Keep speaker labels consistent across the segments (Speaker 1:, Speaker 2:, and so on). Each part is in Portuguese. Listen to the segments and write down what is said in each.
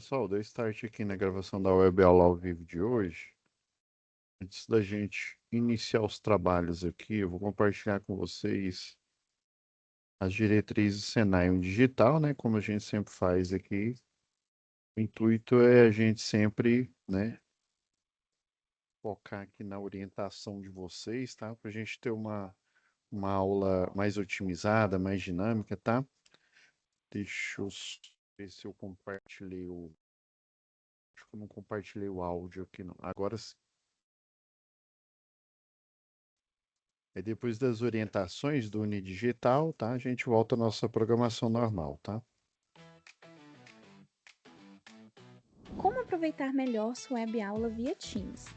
Speaker 1: Pessoal, deu start aqui na gravação da web aula ao vivo de hoje. Antes da gente iniciar os trabalhos aqui, eu vou compartilhar com vocês as diretrizes do Senai Digital, né? Como a gente sempre faz aqui. O intuito é a gente sempre, né, focar aqui na orientação de vocês, tá? Para a gente ter uma aula mais otimizada, mais dinâmica, tá? Deixa eu ver se eu compartilhei o. Acho que eu não compartilhei o áudio aqui, não. Agora sim. Aí depois das orientações do Unidigital, tá? A gente volta à nossa programação normal, tá?
Speaker 2: Como aproveitar melhor sua web aula via Teams?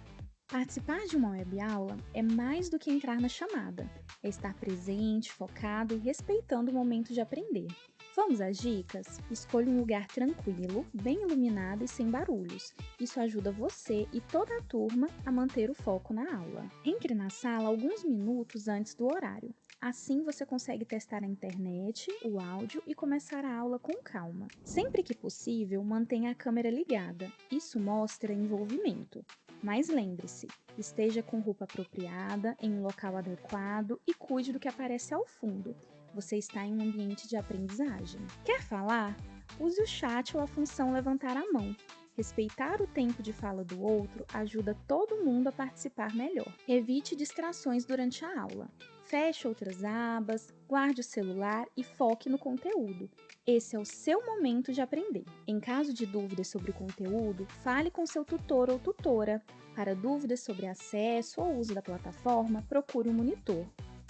Speaker 2: Participar de uma web aula é mais do que entrar na chamada, é estar presente, focado e respeitando o momento de aprender. Vamos às dicas? Escolha um lugar tranquilo, bem iluminado e sem barulhos. Isso ajuda você e toda a turma a manter o foco na aula. Entre na sala alguns minutos antes do horário. Assim você consegue testar a internet, o áudio e começar a aula com calma. Sempre que possível, mantenha a câmera ligada. Isso mostra envolvimento. Mas lembre-se, esteja com roupa apropriada, em um local adequado e cuide do que aparece ao fundo. Você está em um ambiente de aprendizagem. Quer falar? Use o chat ou a função levantar a mão. Respeitar o tempo de fala do outro ajuda todo mundo a participar melhor. Evite distrações durante a aula. Feche outras abas, guarde o celular e foque no conteúdo. Esse é o seu momento de aprender. Em caso de dúvidas sobre o conteúdo, fale com seu tutor ou tutora. Para dúvidas sobre acesso ou uso da plataforma, procure um monitor.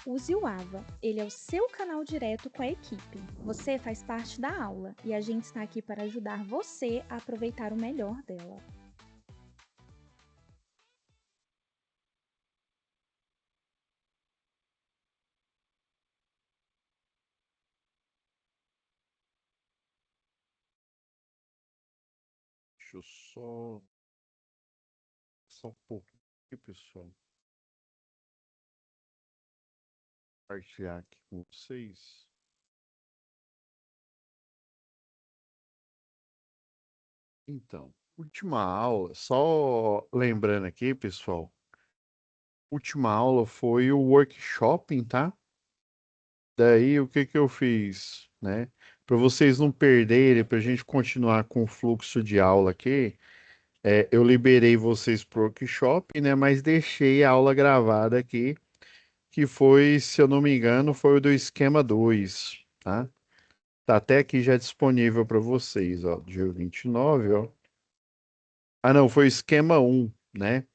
Speaker 2: Use o AVA, ele é o seu canal direto com a equipe. Você faz parte da aula e a gente está aqui para ajudar você a aproveitar o melhor dela.
Speaker 1: Deixa eu só um pouquinho, pessoal. Compartilhar aqui com vocês. Então, última aula, só lembrando aqui, pessoal. Última aula foi o workshop, tá? Daí o que que eu fiz, né? Para vocês não perderem, para a gente continuar com o fluxo de aula aqui. Eu liberei vocês pro workshop, né? Mas deixei a aula gravada aqui, que foi, se eu não me engano, foi o do esquema 2, tá? Tá até aqui já disponível para vocês, ó, dia 29, ó. Ah, não, foi o esquema um, né?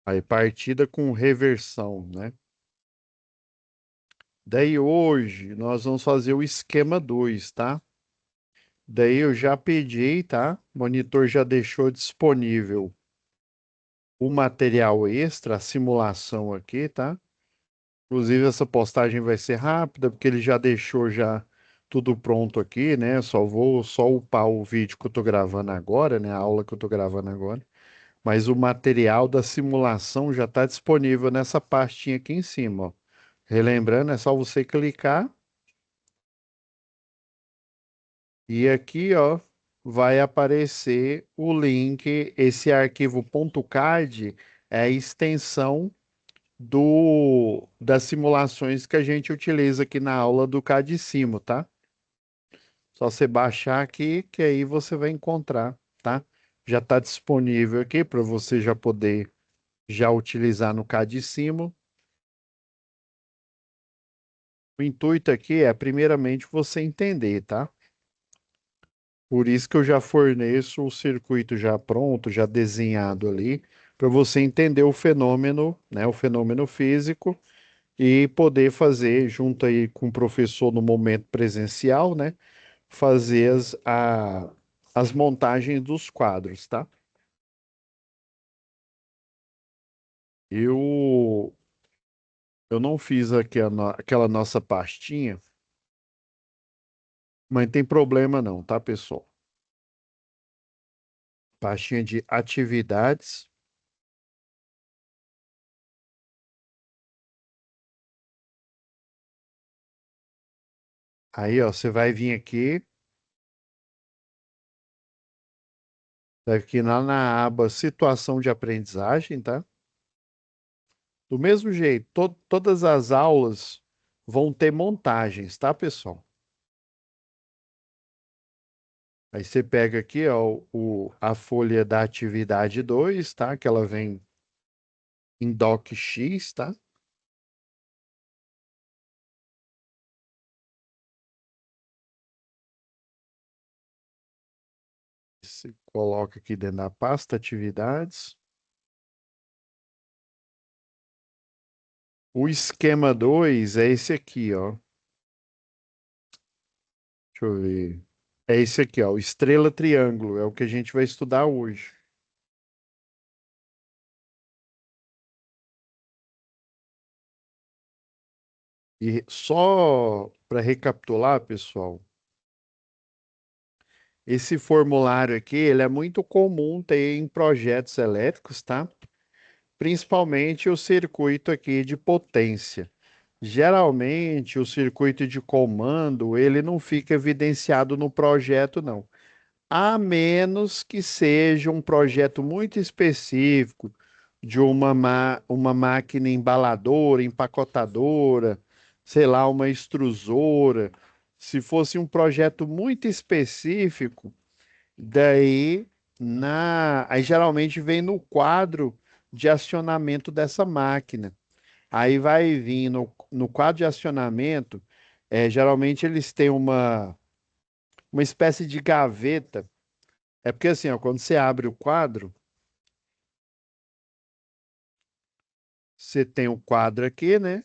Speaker 1: Aí partida com reversão, né? Daí hoje nós vamos fazer o esquema 2, tá? Daí eu já pedi, tá? O monitor já deixou disponível o material extra, a simulação aqui, tá? Inclusive, essa postagem vai ser rápida, porque ele já deixou já tudo pronto aqui, né? Só upar o vídeo que eu tô gravando agora, né? A aula que eu tô gravando agora. Mas o material da simulação já está disponível nessa pastinha aqui em cima, ó. Relembrando, é só você clicar e aqui, ó, vai aparecer o link. Esse arquivo .card é a extensão das simulações que a gente utiliza aqui na aula do Cadicimo, tá? Só você baixar aqui que aí você vai encontrar, tá? Já está disponível aqui para você já poder já utilizar no Cadicimo. O intuito aqui é primeiramente você entender, tá? Por isso que eu já forneço o circuito já pronto, já desenhado ali, para você entender o fenômeno, né? O fenômeno físico e poder fazer, junto aí com o professor no momento presencial, né? Fazer as montagens dos quadros, tá? Eu, eu não fiz aqui aquela nossa pastinha, mas não tem problema não, tá, pessoal? Pastinha de atividades. Aí, ó, você vai vir aqui, Aqui na aba Situação de Aprendizagem, tá? Do mesmo jeito, todas as aulas vão ter montagens, tá, pessoal? Aí você pega aqui, ó, a folha da atividade 2, tá? Que ela vem em docx, tá? Você coloca aqui dentro da pasta atividades. O esquema 2 é esse aqui, ó. Deixa eu ver. É esse aqui, ó, o estrela triângulo, é o que a gente vai estudar hoje. E só para recapitular, pessoal, esse formulário aqui, ele é muito comum ter em projetos elétricos, tá? Principalmente o circuito aqui de potência. Geralmente, o circuito de comando, ele não fica evidenciado no projeto, não. A menos que seja um projeto muito específico de uma máquina embaladora, empacotadora, sei lá, uma extrusora. Se fosse um projeto muito específico, daí aí geralmente vem no quadro de acionamento dessa máquina. Aí vai vir no quadro de acionamento, geralmente eles têm uma espécie de gaveta. É porque assim, ó, quando você abre o quadro, você tem o quadro aqui, né?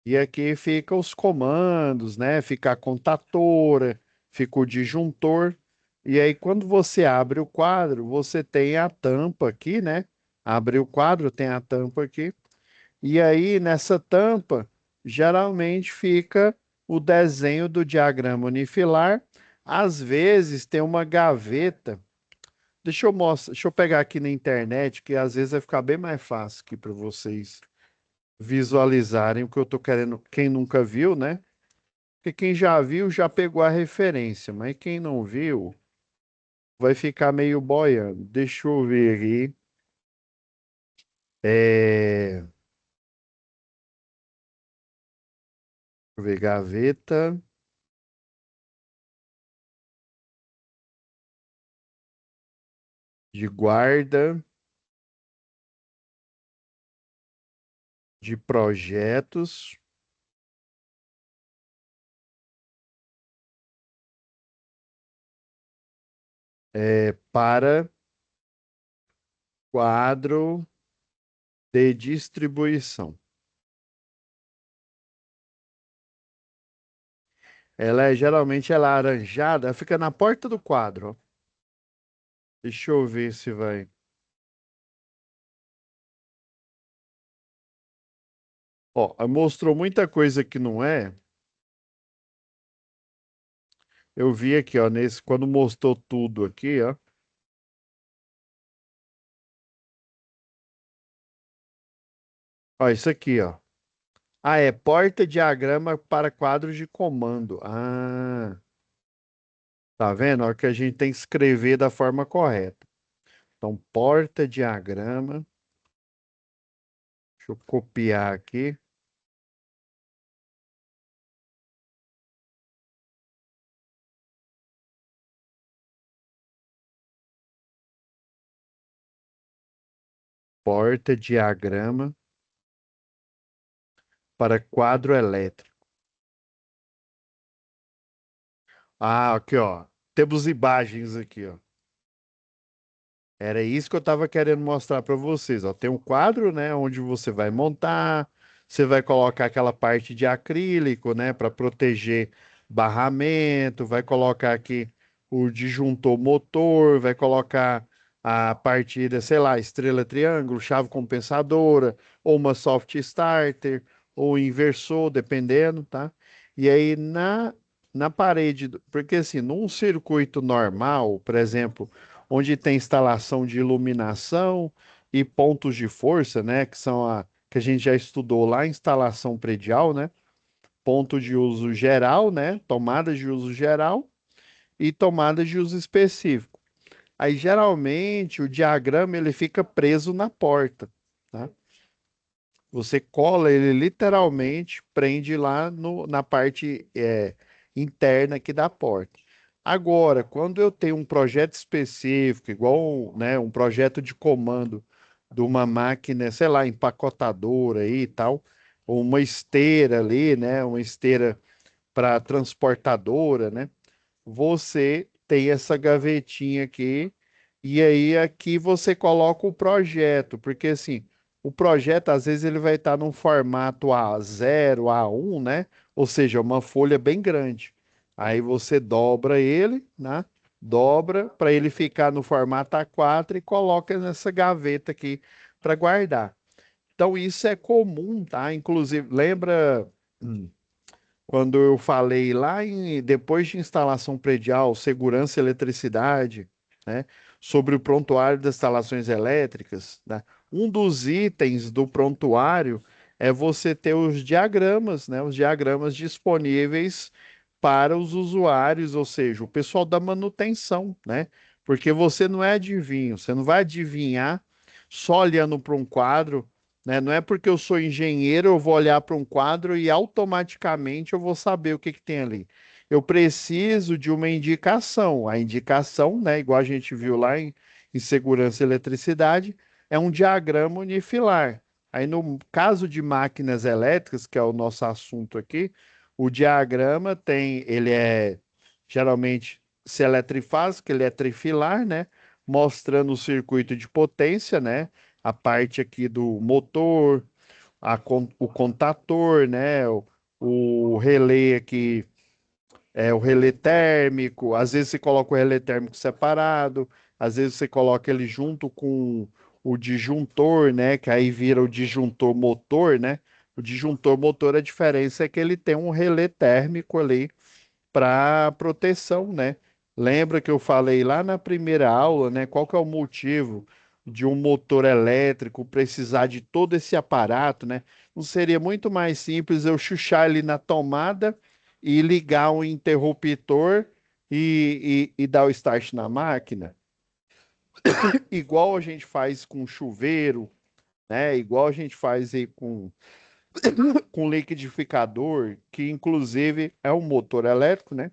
Speaker 1: E aqui fica os comandos, né? Fica a contatora, fica o disjuntor. E aí, quando você abre o quadro, você tem a tampa aqui, né? Abre o quadro, tem a tampa aqui. E aí, nessa tampa, geralmente fica o desenho do diagrama unifilar. Às vezes tem uma gaveta. Deixa eu pegar aqui na internet, que às vezes vai ficar bem mais fácil aqui para vocês visualizarem o que eu tô querendo. Quem nunca viu, né? Porque quem já viu já pegou a referência, mas quem não viu vai ficar meio boiando. Deixa eu ver aqui. Deixa eu ver, gaveta de guarda de projetos para quadro de distribuição. Geralmente ela é alaranjada, ela fica na porta do quadro, ó. Deixa eu ver se vai. Ó, mostrou muita coisa que não é. Eu vi aqui, ó, quando mostrou tudo aqui, ó. Ó, isso aqui, ó. Ah, é porta-diagrama para quadros de comando. Ah, tá vendo? Ó, que a gente tem que escrever da forma correta. Então, porta-diagrama. Deixa eu copiar aqui. Porta-diagrama para quadro elétrico. Ah, aqui, ó. Temos imagens aqui, ó. Era isso que eu estava querendo mostrar para vocês. Ó. Tem um quadro, né, onde você vai montar, você vai colocar aquela parte de acrílico, né, para proteger barramento, vai colocar aqui o disjuntor motor, vai colocar a partida, sei lá, estrela triângulo, chave compensadora, ou uma soft starter, ou inversor, dependendo, tá? E aí na parede, porque assim, num circuito normal, por exemplo, onde tem instalação de iluminação e pontos de força, né, que são a que a gente já estudou lá, instalação predial, né, ponto de uso geral, né, tomadas de uso geral e tomadas de uso específico. Aí geralmente o diagrama ele fica preso na porta, tá? Você cola ele literalmente, prende lá na parte interna aqui da porta. Agora, quando eu tenho um projeto específico, igual, né, um projeto de comando de uma máquina, sei lá, empacotadora aí e tal, ou uma esteira ali, né, uma esteira para transportadora, né? Você tem essa gavetinha aqui, e aí aqui você coloca o projeto, porque assim, o projeto às vezes ele vai estar num formato A0, A1, né? Ou seja, uma folha bem grande. Aí você dobra ele, né? Dobra para ele ficar no formato A4 e coloca nessa gaveta aqui para guardar. Então isso é comum, tá? Inclusive, lembra quando eu falei lá em depois de instalação predial, segurança e eletricidade, né, sobre o prontuário das instalações elétricas, né, um dos itens do prontuário é você ter os diagramas, né, os diagramas disponíveis para os usuários, ou seja, o pessoal da manutenção, né? Porque você não é adivinho, você não vai adivinhar só olhando para um quadro, né? Não é porque eu sou engenheiro, eu vou olhar para um quadro e automaticamente eu vou saber o que que tem ali. Eu preciso de uma indicação. A indicação, né, igual a gente viu lá em segurança e eletricidade, é um diagrama unifilar. Aí, no caso de máquinas elétricas, que é o nosso assunto aqui, o diagrama tem, ele é geralmente se ele é trifásico, ele é trifilar, né? Mostrando o circuito de potência, né? A parte aqui do motor, o contator, né? O relé aqui é o relé térmico. Às vezes você coloca o relé térmico separado, às vezes você coloca ele junto com o disjuntor, né? Que aí vira o disjuntor motor, né? O disjuntor motor, a diferença é que ele tem um relé térmico ali para proteção, né? Lembra que eu falei lá na primeira aula, né? Qual que é o motivo de um motor elétrico precisar de todo esse aparato, né? Não seria muito mais simples eu chuchar ele na tomada e ligar um interruptor e dar o start na máquina? Igual a gente faz com chuveiro, né? Igual a gente faz aí com liquidificador, que inclusive é um motor elétrico, né?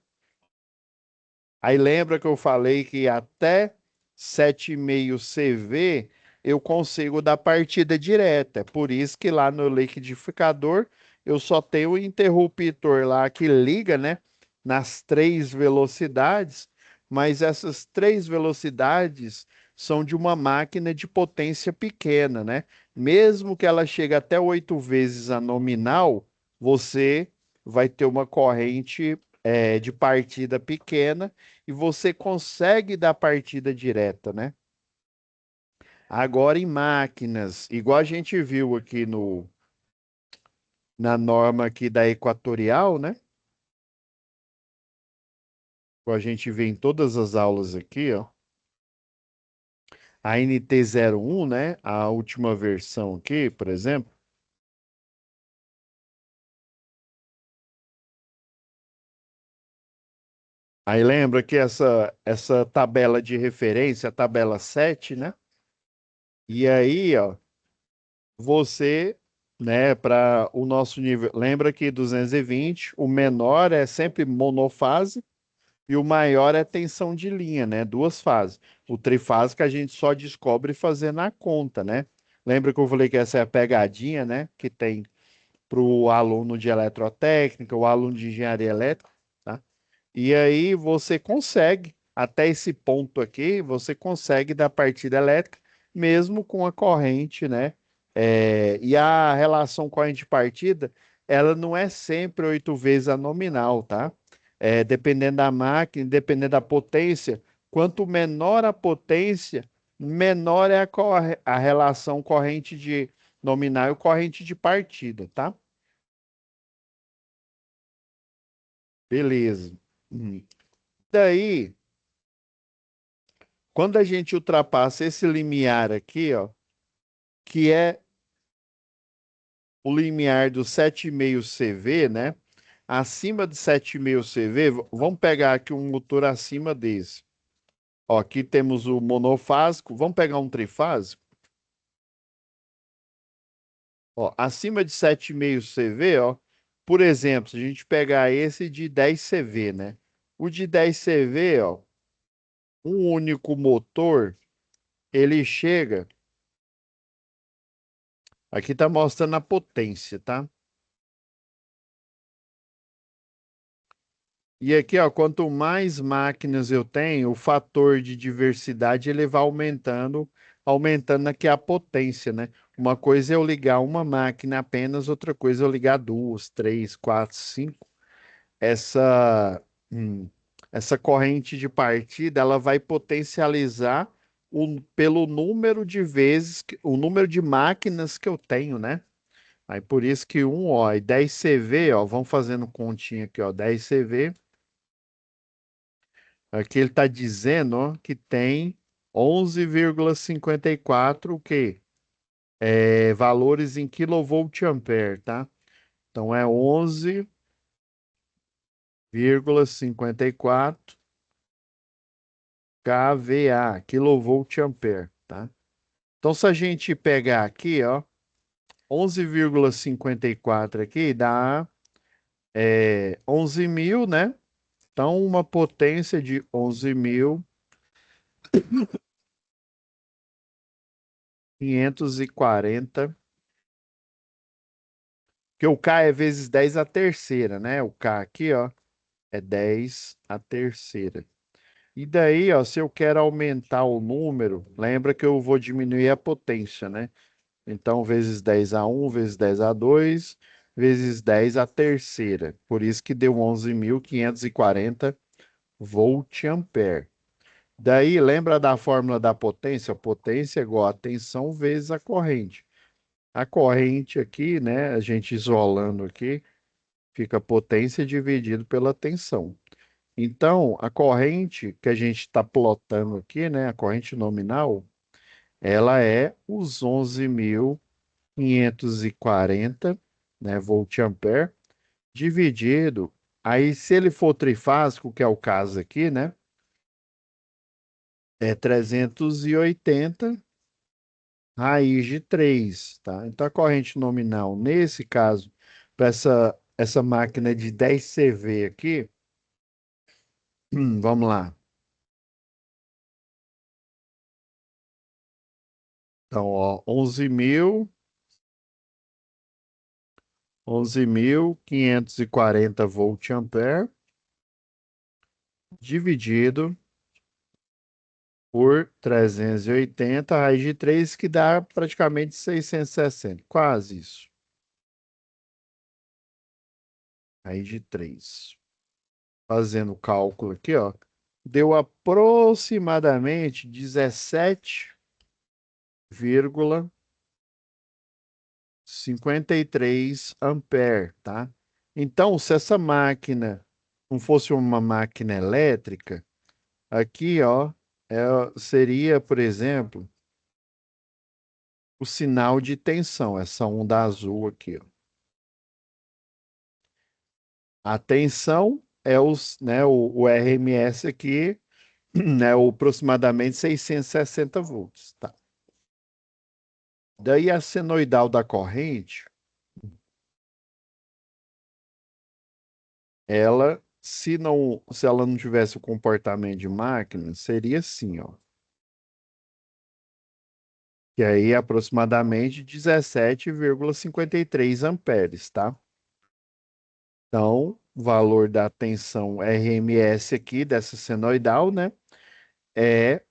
Speaker 1: Aí lembra que eu falei que até 7,5 CV eu consigo dar partida direta. É por isso que lá no liquidificador eu só tenho o interruptor lá que liga, né, nas três velocidades, mas essas três velocidades são de uma máquina de potência pequena, né? Mesmo que ela chegue até 8 vezes a nominal, você vai ter uma corrente de partida pequena e você consegue dar partida direta, né? Agora em máquinas, igual a gente viu aqui no, na norma aqui da Equatorial, né? Igual a gente vê em todas as aulas aqui, ó. A NT01, né? A última versão aqui, por exemplo. Aí lembra que essa tabela de referência, a tabela 7, né? E aí, ó, você, né, para o nosso nível, lembra que 220, o menor é sempre monofase e o maior é tensão de linha, né? Duas fases. O trifásico a gente só descobre fazendo a conta, né? Lembra que eu falei que essa é a pegadinha, né? Que tem para o aluno de eletrotécnica, o aluno de engenharia elétrica, tá? E aí você consegue, até esse ponto aqui, você consegue dar partida elétrica, mesmo com a corrente, né? E a relação corrente-partida, ela não é sempre 8 vezes a nominal, tá? Dependendo da máquina, dependendo da potência, quanto menor a potência, menor é a relação corrente de nominal e corrente de partida, tá? Beleza. Daí, quando a gente ultrapassa esse limiar aqui, ó, que é o limiar do 7,5 CV, né? Acima de 7,5 CV, vamos pegar aqui um motor acima desse. Ó, aqui temos o monofásico. Vamos pegar um trifásico? Ó, acima de 7,5 CV, ó. Por exemplo, se a gente pegar esse de 10 CV, né? O de 10 CV, ó, um único motor, ele chega. Aqui tá mostrando a potência, tá? E aqui, ó, quanto mais máquinas eu tenho, o fator de diversidade ele vai aumentando, aumentando aqui a potência, né? Uma coisa é eu ligar uma máquina apenas, outra coisa é eu ligar duas, três, quatro, cinco. Essa, hum, essa corrente de partida, ela vai potencializar pelo número de vezes, o número de máquinas que eu tenho, né? Aí por isso que ó, e 10 CV, ó, vamos fazendo continha aqui, ó, 10 CV. Aqui ele está dizendo, ó, que tem 11,54 o quê? Valores em kilovolt-ampere, tá? Então é 11,54 kVA, kilovolt-ampere, tá? Então se a gente pegar aqui, ó, 11,54 aqui dá 11.000, né? Então uma potência de 11.540, que o K é vezes 10 a terceira, né? O K aqui, ó, é 10 a terceira. E daí, ó, se eu quero aumentar o número, lembra que eu vou diminuir a potência, né? Então, vezes 10 a um, vezes 10 a 2, vezes 10 a terceira. Por isso que deu 11.540 volt-ampere. Daí, lembra da fórmula da potência? A potência é igual a tensão vezes a corrente. A corrente aqui, né, a gente isolando aqui, fica a potência dividido pela tensão. Então, a corrente que a gente está plotando aqui, né, a corrente nominal, ela é os 11.540, né, volt-ampere, dividido. Aí, se ele for trifásico, que é o caso aqui, né, é 380 raiz de 3, tá? Então, a corrente nominal, nesse caso, para essa máquina de 10 CV aqui, vamos lá. Então, ó, 11.540 volt-ampere dividido por 380 raiz de 3 que dá praticamente 660, quase isso. Raiz de 3. Fazendo o cálculo aqui, ó, deu aproximadamente 17,53 ampere, tá? Então, se essa máquina não fosse uma máquina elétrica, aqui, ó, seria, por exemplo, o sinal de tensão, essa onda azul aqui, ó. A tensão é né, o RMS aqui, né, o aproximadamente 660 volts, tá? Daí a senoidal da corrente, se ela não tivesse o comportamento de máquina, seria assim, ó. Que aí é aproximadamente 17,53 amperes, tá? Então, o valor da tensão RMS aqui, dessa senoidal, né, é,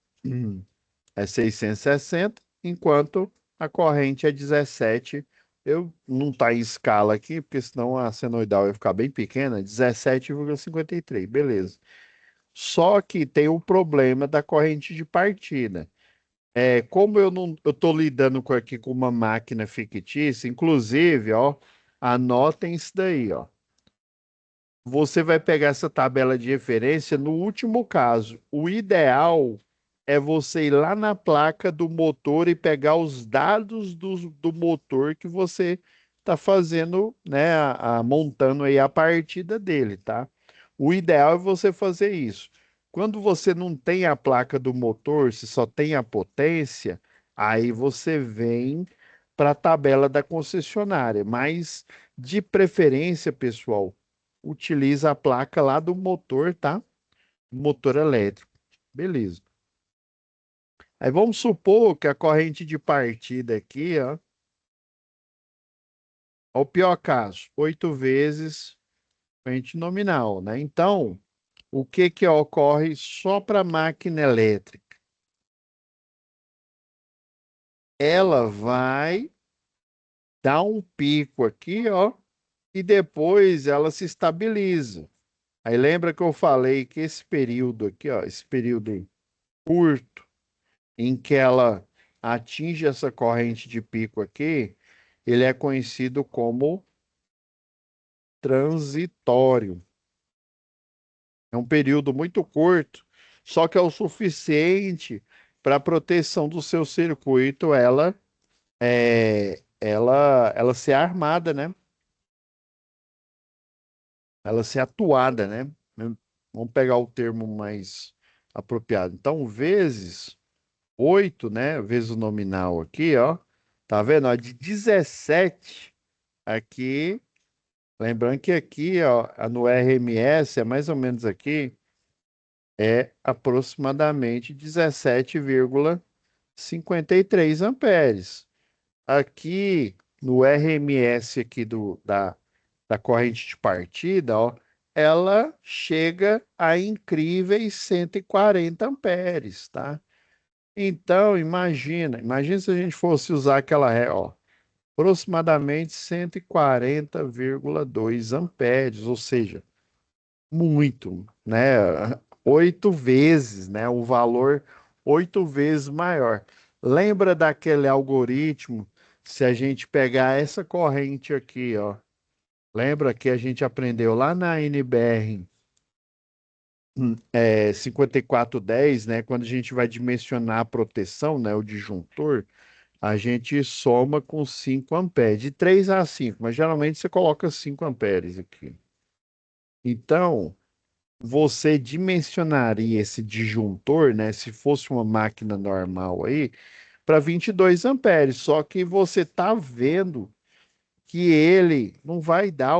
Speaker 1: é 660, enquanto a corrente é 17. Eu não tá em escala aqui, porque senão a senoidal ia ficar bem pequena, 17,53, beleza. Só que tem o problema da corrente de partida. Como eu não, eu tô lidando aqui com uma máquina fictícia, inclusive, ó, anotem isso daí, ó. Você vai pegar essa tabela de referência no último caso. O ideal é você ir lá na placa do motor e pegar os dados do motor que você está fazendo, né, montando aí a partida dele, tá? O ideal é você fazer isso. Quando você não tem a placa do motor, se só tem a potência, aí você vem para a tabela da concessionária. Mas, de preferência, pessoal, utiliza a placa lá do motor, tá? Motor elétrico. Beleza. Aí vamos supor que a corrente de partida aqui, ó o pior caso, 8 vezes corrente nominal, né? Então, o que que ocorre só para a máquina elétrica? Ela vai dar um pico aqui, ó, e depois ela se estabiliza. Aí lembra que eu falei que esse período aqui, ó, esse período curto em que ela atinge essa corrente de pico aqui, ele é conhecido como transitório. É um período muito curto, só que é o suficiente para a proteção do seu circuito, ela ser armada, né? Ela ser atuada, né? Vamos pegar o termo mais apropriado. Então, vezes 8, né? Vezes o nominal aqui, ó. Tá vendo? Ó, de 17 aqui. Lembrando que aqui, ó, no RMS é mais ou menos aqui, é aproximadamente 17,53 amperes. Aqui no RMS aqui da corrente de partida, ó, ela chega a incríveis 140 amperes, tá? Então, imagina se a gente fosse usar aquela, ó, aproximadamente 140,2 amperes, ou seja, muito, né? 8 vezes, né? O valor 8 vezes maior. Lembra daquele algoritmo? Se a gente pegar essa corrente aqui, ó, lembra que a gente aprendeu lá na NBR 5410, né? Quando a gente vai dimensionar a proteção, né? O disjuntor, a gente soma com 5 amperes, de 3 a 5, mas geralmente você coloca 5 amperes aqui. Então, você dimensionaria esse disjuntor, né? Se fosse uma máquina normal aí, para 22 amperes. Só que você está vendo que ele não vai dar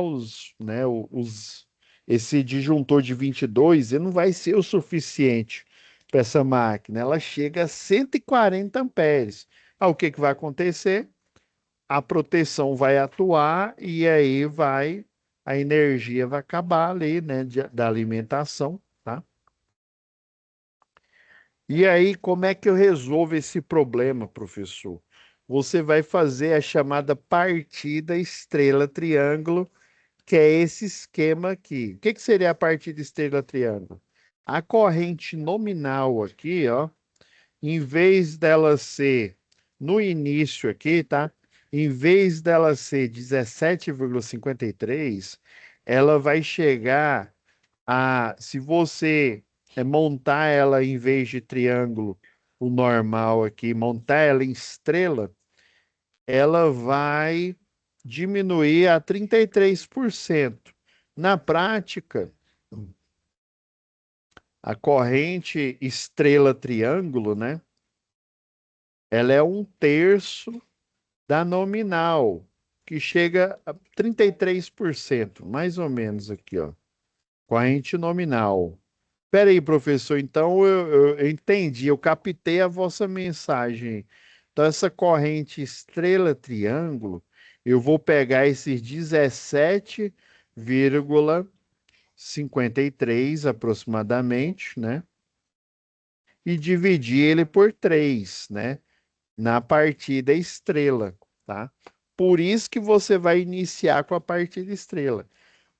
Speaker 1: esse disjuntor de 22, ele não vai ser o suficiente para essa máquina. Ela chega a 140 amperes. Ah, o que que vai acontecer? A proteção vai atuar e aí a energia vai acabar ali, né, da alimentação, tá? E aí, como é que eu resolvo esse problema, professor? Você vai fazer a chamada partida estrela-triângulo, que é esse esquema aqui. O que que seria a partida estrela-triângulo? A corrente nominal aqui, ó, em vez dela ser no início aqui, tá? Em vez dela ser 17,53, ela vai chegar se você montar ela em vez de triângulo, o normal aqui, montar ela em estrela, ela vai diminuir a 33%. Na prática, a corrente estrela-triângulo, né? Ela é 1/3 da nominal, que chega a 33%, mais ou menos aqui, ó. Corrente nominal. Espera aí, professor. Então eu entendi, eu captei a vossa mensagem. Então, essa corrente estrela-triângulo, eu vou pegar esses 17,53 aproximadamente, né? E dividir ele por 3, né? Na partida estrela, tá? Por isso que você vai iniciar com a partida estrela.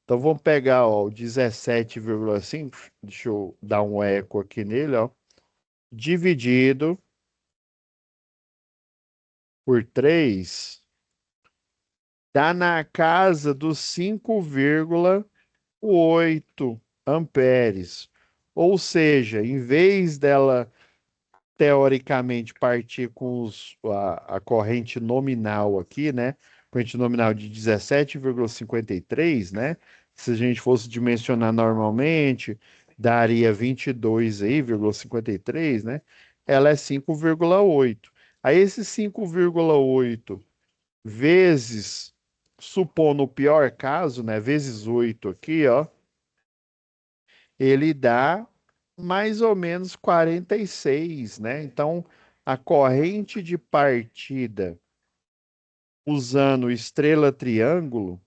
Speaker 1: Então vamos pegar, ó, o 17,5, deixa eu dar um eco aqui nele, ó, dividido por 3, dá na casa dos 5,8 amperes. Ou seja, em vez dela teoricamente partir com a corrente nominal aqui, né? Corrente nominal de 17,53, né? Se a gente fosse dimensionar normalmente, daria 22 aí, 53, né? Ela é 5,8. Aí esse 5,8 vezes, supondo o pior caso, né? Vezes 8 aqui, ó, ele dá mais ou menos 46, né? Então, a corrente de partida usando estrela triângulo,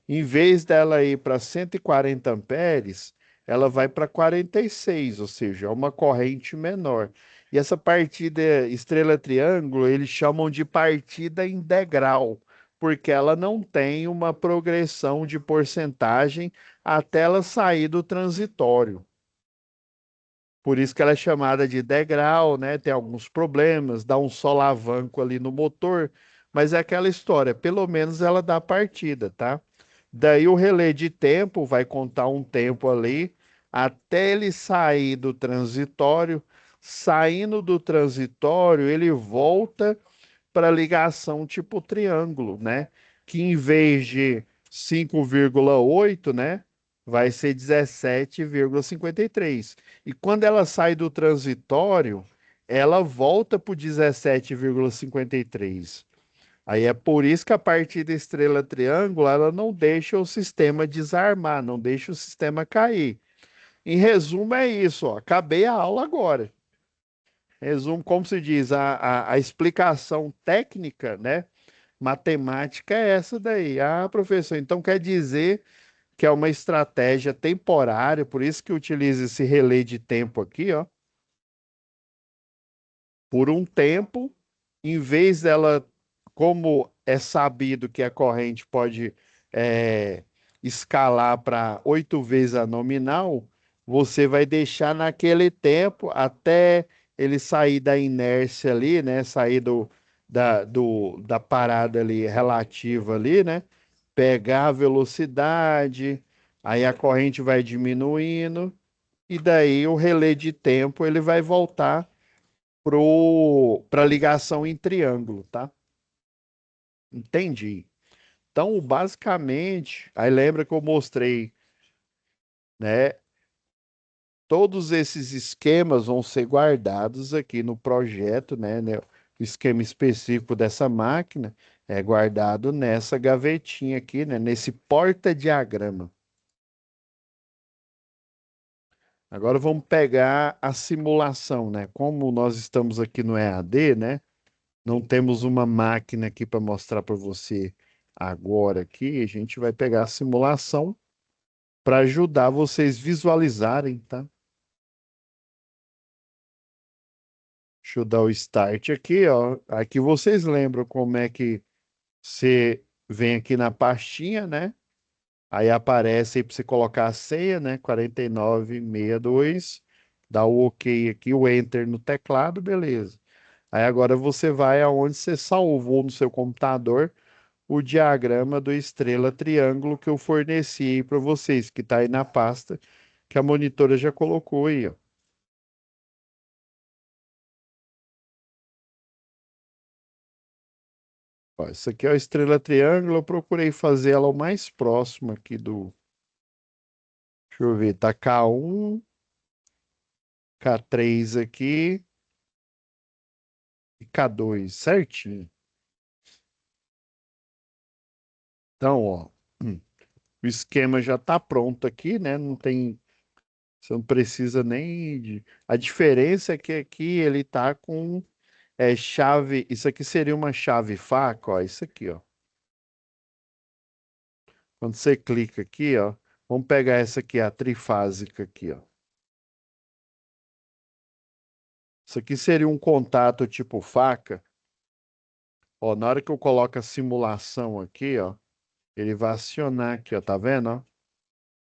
Speaker 1: em vez dela ir para 140 amperes, ela vai para 46, ou seja, é uma corrente menor. E essa partida estrela triângulo, eles chamam de partida em degrau, porque ela não tem uma progressão de porcentagem até ela sair do transitório. Por isso que ela é chamada de degrau, né? Tem alguns problemas, dá um solavanco ali no motor, mas é aquela história, pelo menos ela dá partida, tá? Daí o relé de tempo vai contar um tempo ali até ele sair do transitório. Saindo do transitório, ele volta para ligação tipo triângulo, né? Que em vez de 5,8, né? Vai ser 17,53. E quando ela sai do transitório, ela volta para o 17,53. Aí é por isso que a partir da estrela triângulo, ela não deixa o sistema desarmar, não deixa o sistema cair. Em resumo, é isso, ó. Acabei a aula agora. Resumo, como se diz, a explicação técnica, né? Matemática é essa daí. Ah, professor, então quer dizer que é uma estratégia temporária, por isso que utiliza esse relé de tempo aqui, ó. Por um tempo, em vez dela, como é sabido que a corrente pode é, escalar para 8 vezes a nominal, você vai deixar naquele tempo até ele sair da inércia ali, né? Sair da parada ali relativa ali, né? Pegar a velocidade, aí a corrente vai diminuindo, e daí o relé de tempo ele vai voltar para ligação em triângulo, tá? Entendi. Então, basicamente, aí lembra que eu mostrei, né? Todos esses esquemas vão ser guardados aqui no projeto, né? O esquema específico dessa máquina é guardado nessa gavetinha aqui, né? Nesse porta-diagrama. Agora vamos pegar a simulação, né? Como nós estamos aqui no EAD, né? Não temos uma máquina aqui para mostrar para você agora aqui. A gente vai pegar a simulação para ajudar vocês visualizarem, tá? Deixa eu dar o start aqui, ó. Aqui vocês lembram como é que você vem aqui na pastinha, né? Aí aparece aí para você colocar a senha, né? 4962. Dá o OK aqui, o Enter no teclado, beleza. Aí agora você vai aonde você salvou no seu computador o diagrama do estrela triângulo que eu forneci para vocês, que está aí na pasta que a monitora já colocou aí, ó. Ó, isso aqui é a estrela triângulo, eu procurei fazer ela o mais próximo aqui do. Deixa eu ver, tá K1, K3 aqui e K2, certinho. Então, ó, o esquema já tá pronto aqui, né? Não tem, você não precisa nem de. A diferença é que aqui ele tá com chave. Isso aqui seria uma chave faca, ó. Isso aqui, ó. Quando você clica aqui, ó. Vamos pegar essa aqui, a trifásica aqui, ó. Isso aqui seria um contato tipo faca. Ó, na hora que eu coloco a simulação aqui, ó, ele vai acionar aqui, ó, tá vendo, ó?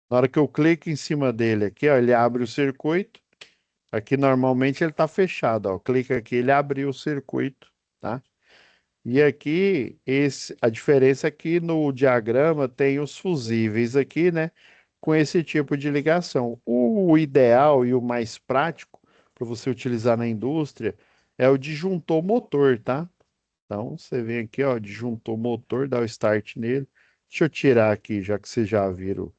Speaker 1: Na hora que eu clico em cima dele aqui, ó, ele abre o circuito. Aqui normalmente ele tá fechado, ó. Clica aqui, ele abriu o circuito, tá? E aqui, a diferença é que no diagrama tem os fusíveis aqui, né? Com esse tipo de ligação. O ideal e o mais prático para você utilizar na indústria é o disjuntor motor, tá? Então, você vem aqui, ó, disjuntor motor, dá o start nele. Deixa eu tirar aqui, já que vocês já viram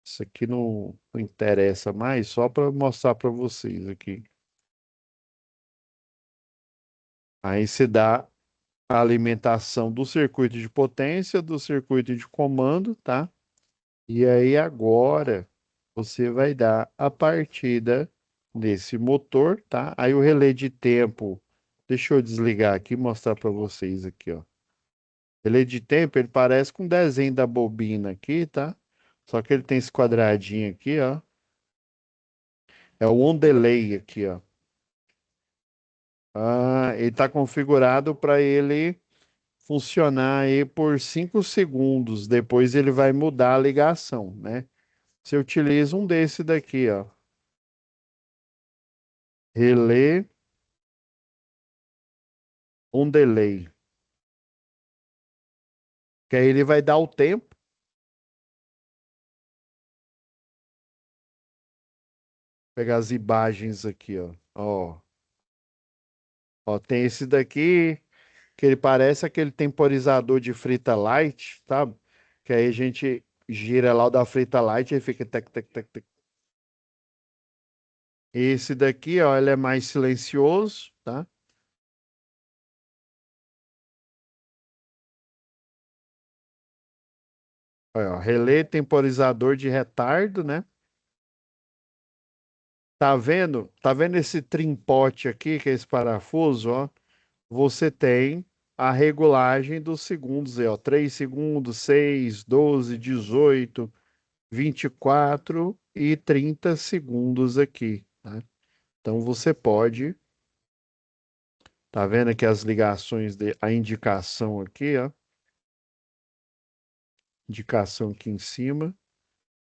Speaker 1: Isso aqui não interessa mais, só para mostrar para vocês aqui. Aí você dá a alimentação do circuito de potência, do circuito de comando, tá? E aí agora você vai dar a partida nesse motor, tá? Aí o relé de tempo, deixa eu desligar aqui e mostrar para vocês aqui, ó. Relé de tempo, ele parece com um desenho da bobina aqui, tá? Só que ele tem esse quadradinho aqui, ó. É o on delay aqui, ó. Ah, ele está configurado para ele funcionar aí por 5 segundos. Depois ele vai mudar a ligação, né? Você utiliza um desse daqui, ó. Relé on delay. Que aí ele vai dar o tempo. Pegar as imagens aqui, ó. Ó, ó, tem esse daqui que ele parece aquele temporizador de frita light, sabe? Que aí a gente gira lá o da frita light e fica tec, tec, tec, tec. Esse daqui, ó, ele é mais silencioso, tá? Olha, ó, relé temporizador de retardo, né? Tá vendo? Tá vendo esse trimpote aqui, que é esse parafuso, ó? Você tem a regulagem dos segundos aí, ó. 3 segundos, 6, 12, 18, 24 e 30 segundos aqui, tá? Então você pode, tá vendo aqui as ligações, a indicação aqui, ó. Indicação aqui em cima.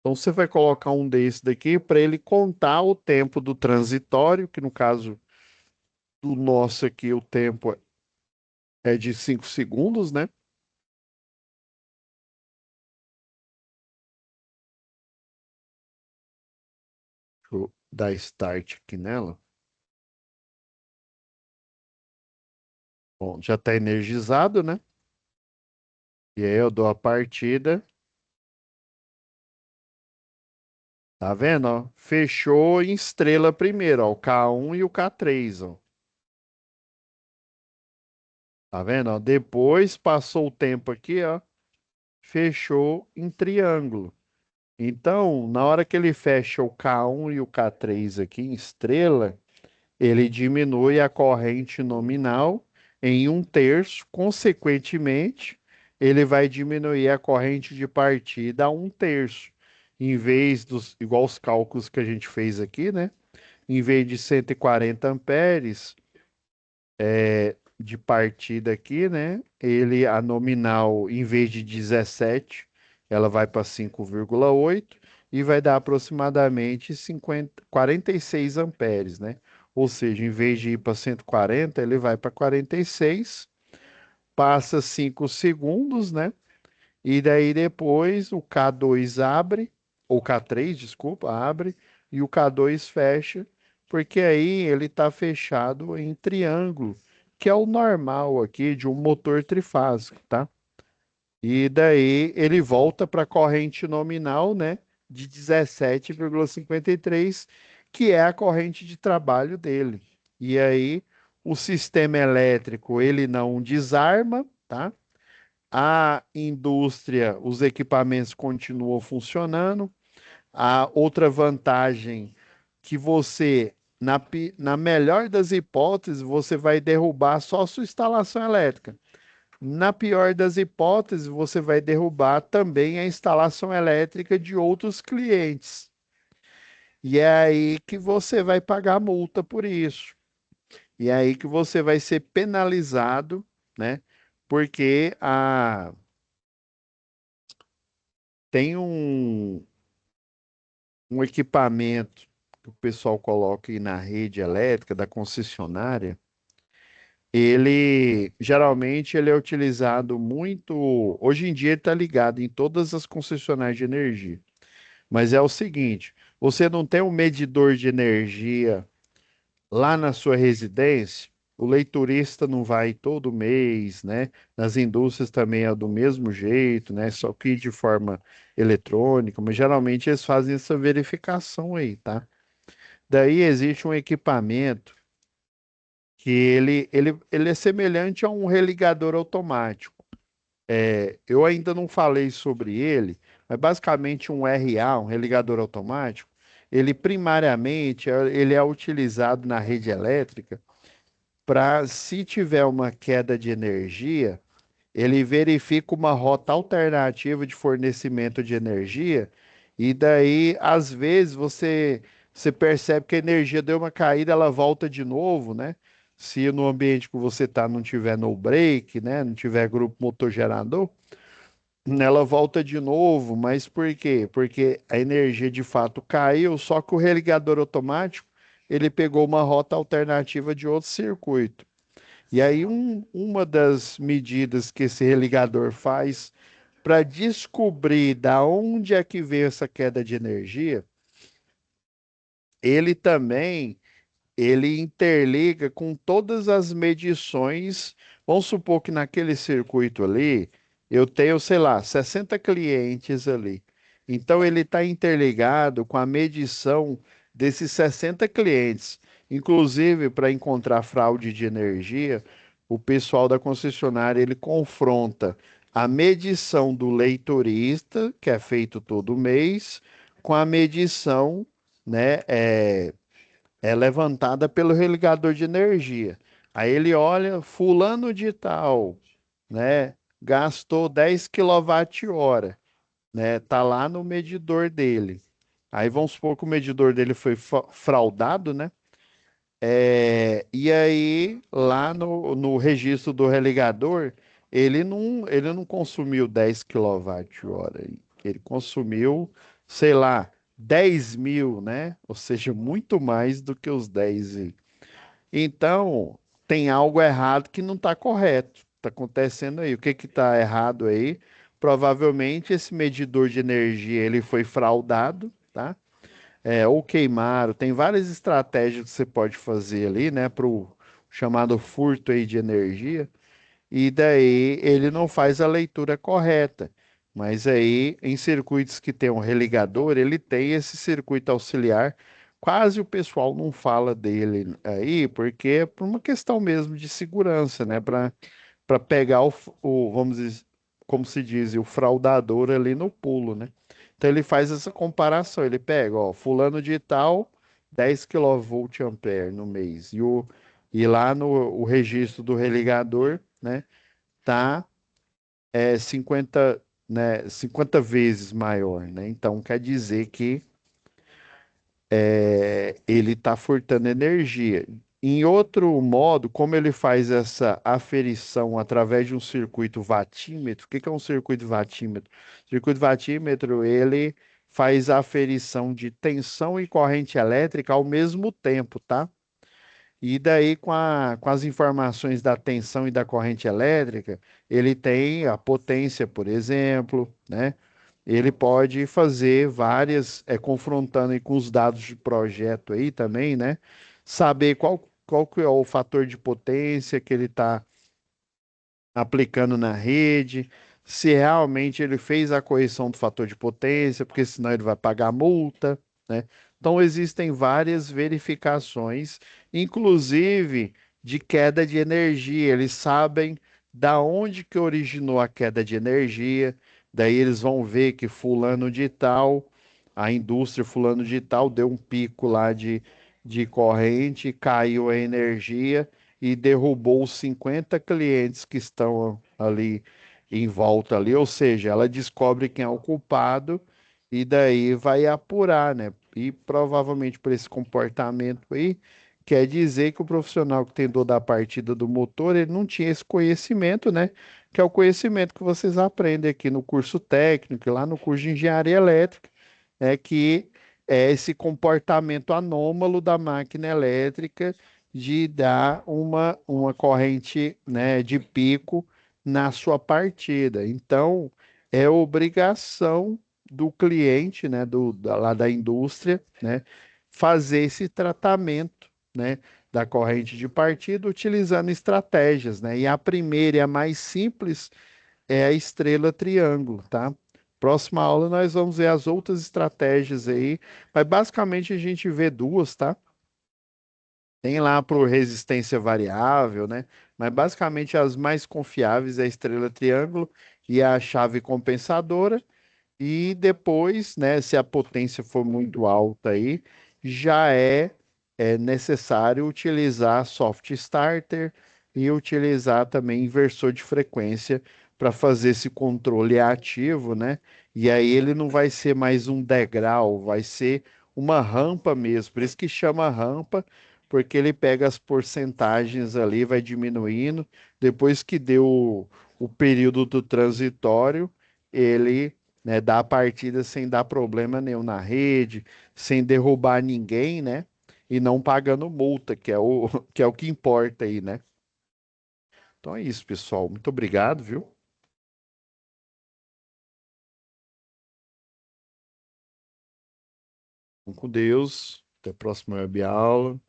Speaker 1: Então você vai colocar um desse daqui para ele contar o tempo do transitório, que no caso do nosso aqui o tempo é de 5 segundos, né? Deixa eu dar start aqui nela. Bom, já está energizado, né? E aí eu dou a partida. Tá vendo, ó? Fechou em estrela primeiro, ó, o K1 e o K3, ó. Tá vendo, ó? Depois passou o tempo aqui, ó, fechou em triângulo. Então, na hora que ele fecha o K1 e o K3 aqui em estrela, ele diminui a corrente nominal em um terço. Consequentemente, ele vai diminuir a corrente de partida a um terço. Em vez dos, igual os cálculos que a gente fez aqui, né? Em vez de 140 amperes de partida aqui, né? Ele, a nominal, em vez de 17, ela vai para 5,8 e vai dar aproximadamente 46 amperes, né? Ou seja, em vez de ir para 140, ele vai para 46, passa 5 segundos, né? E daí depois o K2 abre, ou K3, desculpa, abre, e o K2 fecha, porque aí ele está fechado em triângulo, que é o normal aqui de um motor trifásico, tá? E daí ele volta para a corrente nominal, né, de 17,53, que é a corrente de trabalho dele. E aí o sistema elétrico ele não desarma, tá? A indústria, os equipamentos continuam funcionando. A outra vantagem que você, na melhor das hipóteses, você vai derrubar só a sua instalação elétrica. Na pior das hipóteses, você vai derrubar também a instalação elétrica de outros clientes. E é aí que você vai pagar multa por isso. E é aí que você vai ser penalizado, né? Porque tem um equipamento que o pessoal coloca aí na rede elétrica da concessionária. Ele geralmente ele é utilizado muito. Hoje em dia ele está ligado em todas as concessionárias de energia. Mas é o seguinte: você não tem um medidor de energia lá na sua residência? O leiturista não vai todo mês, né? Nas indústrias também é do mesmo jeito, né? Só que de forma eletrônica, mas geralmente eles fazem essa verificação aí, tá? Daí existe um equipamento que ele é semelhante a um religador automático. Eu ainda não falei sobre ele, mas basicamente um RA, um religador automático, ele primariamente ele é utilizado na rede elétrica para, se tiver uma queda de energia, ele verifica uma rota alternativa de fornecimento de energia, e daí, às vezes, você percebe que a energia deu uma caída, ela volta de novo, né? Se no ambiente que você está não tiver no break, né? Não tiver grupo motor gerador, ela volta de novo, mas por quê? Porque a energia de fato caiu, só que o religador automático, ele pegou uma rota alternativa de outro circuito. E aí, uma das medidas que esse religador faz para descobrir da onde é que veio essa queda de energia, ele também ele interliga com todas as medições. Vamos supor que naquele circuito ali, eu tenho, sei lá, 60 clientes ali. Então, ele está interligado com a medição desses 60 clientes. Inclusive, para encontrar fraude de energia, o pessoal da concessionária ele confronta a medição do leitorista, que é feito todo mês, com a medição, né, é levantada pelo religador de energia. Aí ele olha, fulano de tal, né, gastou 10 kWh, né, tá lá no medidor dele. Aí vamos supor que o medidor dele foi fraudado, né? E aí, lá no registro do religador, ele não consumiu 10 kWh, ele consumiu, sei lá, 10.000, né? Ou seja, muito mais do que os 10 aí. Então, tem algo errado que não está correto. Está acontecendo aí. O que que está errado aí? Provavelmente esse medidor de energia ele foi fraudado, tá? Ou queimaram. Tem várias estratégias que você pode fazer ali, né, para o chamado furto aí de energia. E daí ele não faz a leitura correta. Mas aí, em circuitos que tem um religador, ele tem esse circuito auxiliar. Quase o pessoal não fala dele aí, porque é por uma questão mesmo de segurança, né? Para pegar vamos dizer, como se diz, o fraudador ali no pulo, né? Então ele faz essa comparação, ele pega, ó, fulano de tal, 10 kVA no mês, e lá no o registro do religador, né, tá 50, né, 50 vezes maior, né? Então quer dizer que ele está furtando energia. Em outro modo, como ele faz essa aferição através de um circuito vatímetro, o que que é um circuito vatímetro? Circuito vatímetro, ele faz a aferição de tensão e corrente elétrica ao mesmo tempo, tá? E daí, com as informações da tensão e da corrente elétrica, ele tem a potência, por exemplo, né? Ele pode fazer várias, confrontando aí com os dados de projeto aí também, né? Saber qual que é o fator de potência que ele está aplicando na rede, se realmente ele fez a correção do fator de potência, porque senão ele vai pagar multa, né? Então existem várias verificações, inclusive de queda de energia. Eles sabem da onde que originou a queda de energia, daí eles vão ver que fulano de tal, a indústria fulano de tal deu um pico lá de corrente, caiu a energia e derrubou os 50 clientes que estão ali em volta ali, ou seja, ela descobre quem é o culpado e daí vai apurar, né? E provavelmente por esse comportamento aí, quer dizer que o profissional que tentou dar a partida do motor, ele não tinha esse conhecimento, né? Que é o conhecimento que vocês aprendem aqui no curso técnico, lá no curso de engenharia elétrica, que é esse comportamento anômalo da máquina elétrica de dar uma corrente, né, de pico na sua partida. Então, é obrigação do cliente, né, lá da indústria, né, fazer esse tratamento, né? da corrente de partida utilizando estratégias, né? E a primeira e a mais simples é a estrela triângulo, tá? Próxima aula nós vamos ver as outras estratégias aí, mas basicamente a gente vê duas, tá? Tem lá para resistência variável, né? Mas basicamente as mais confiáveis é a estrela triângulo e a chave compensadora. E depois, né, se a potência for muito alta aí, já é necessário utilizar soft starter e utilizar também inversor de frequência para fazer esse controle ativo, né? E aí ele não vai ser mais um degrau, vai ser uma rampa mesmo. Por isso que chama rampa, porque ele pega as porcentagens ali, vai diminuindo. Depois que deu o período do transitório, ele, né, dá a partida sem dar problema nenhum na rede, sem derrubar ninguém, né? E não pagando multa, que é o que é o que importa aí, né? Então é isso, pessoal. Muito obrigado, viu? Fiquem com Deus. Até a próxima web aula.